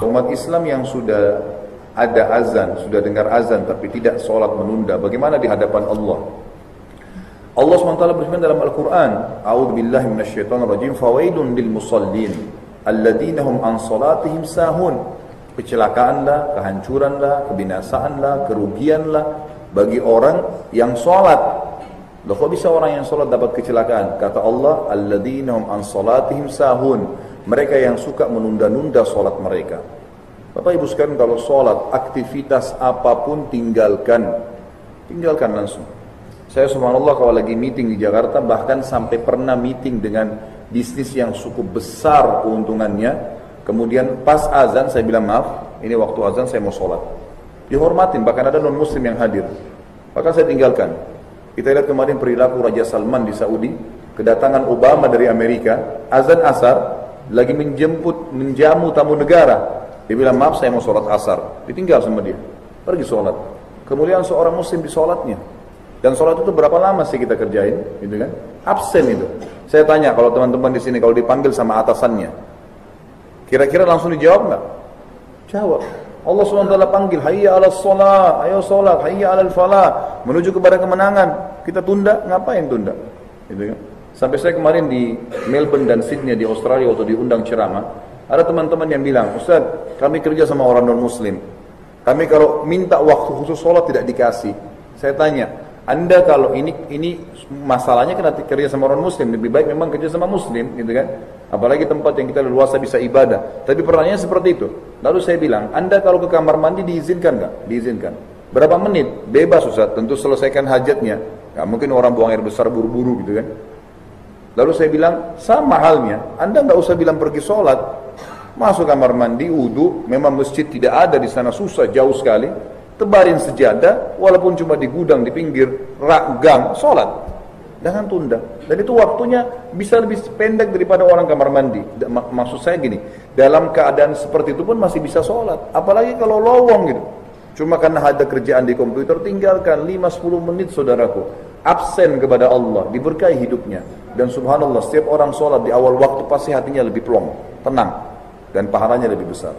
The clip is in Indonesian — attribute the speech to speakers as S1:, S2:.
S1: Umat Islam yang sudah ada azan, sudah dengar azan tapi tidak sholat menunda, bagaimana di hadapan Allah? Allah SWT berfirman dalam Al-Quran, A'udzu billahi minasyaitonir rajim, fawailun lil musallin alladzina hum an salatihim sahun. Kecelakaanlah, kehancuranlah, kebinasaanlah, kerugianlah bagi orang yang sholat. Loh, kok bisa orang yang sholat dapat kecelakaan? Kata Allah, alladzina hum an salatihim sahun. Mereka yang suka menunda-nunda sholat mereka. Bapak Ibu sekalian, kalau sholat, aktivitas apapun tinggalkan langsung. Saya subhanallah kalau lagi meeting di Jakarta, bahkan sampai pernah meeting dengan bisnis yang cukup besar keuntungannya. Kemudian pas azan saya bilang, maaf, ini waktu azan saya mau sholat. Dihormatin, bahkan ada non muslim yang hadir. Bahkan saya tinggalkan. Kita lihat kemarin perilaku Raja Salman di Saudi, kedatangan Obama dari Amerika, azan asar, lagi menjamu tamu negara. Dia bilang, maaf saya mau sholat asar. Ditinggal sama dia, pergi sholat. Kemudian seorang muslim di sholatnya. Dan sholat itu berapa lama sih kita kerjain, gitu kan? Absen itu. Saya tanya kalau teman-teman di sini kalau dipanggil sama atasannya, kira-kira langsung dijawab nggak? Jawab. Allah SWT panggil, hayya ala sholat, ayo sholat, hayya ala falah, menuju kepada kemenangan. Kita tunda, ngapain tunda? Gitu kan? Sampai saya kemarin di Melbourne dan Sydney di Australia waktu diundang ceramah, ada teman-teman yang bilang, Ustaz, kami kerja sama orang non-muslim. Kami kalau minta waktu khusus sholat tidak dikasih. Saya tanya, Anda kalau ini masalahnya kena kerja sama orang muslim, lebih baik memang kerja sama muslim, gitu kan? Apalagi tempat yang kita leluasa bisa ibadah. Tapi pertanyaannya seperti itu. Lalu saya bilang, Anda kalau ke kamar mandi diizinkan nggak? Diizinkan. Berapa menit? Bebas Ustaz, tentu selesaikan hajatnya. Nggak mungkin orang buang air besar buru-buru gitu kan? Lalu saya bilang, sama halnya, Anda nggak usah bilang pergi sholat, masuk kamar mandi, wudu, memang masjid tidak ada di sana, susah, jauh sekali, tebarin sejadah, walaupun cuma di gudang, di pinggir gang, sholat, jangan tunda. Dan itu waktunya bisa lebih pendek daripada orang kamar mandi. Maksud saya gini, dalam keadaan seperti itu pun masih bisa sholat, apalagi kalau lowong gitu. Cuma karena ada kerjaan di komputer, tinggalkan 5-10 menit saudaraku. Absen kepada Allah, diberkahi hidupnya. Dan subhanallah, setiap orang sholat di awal waktu pasti hatinya lebih plong, tenang, dan pahalanya lebih besar.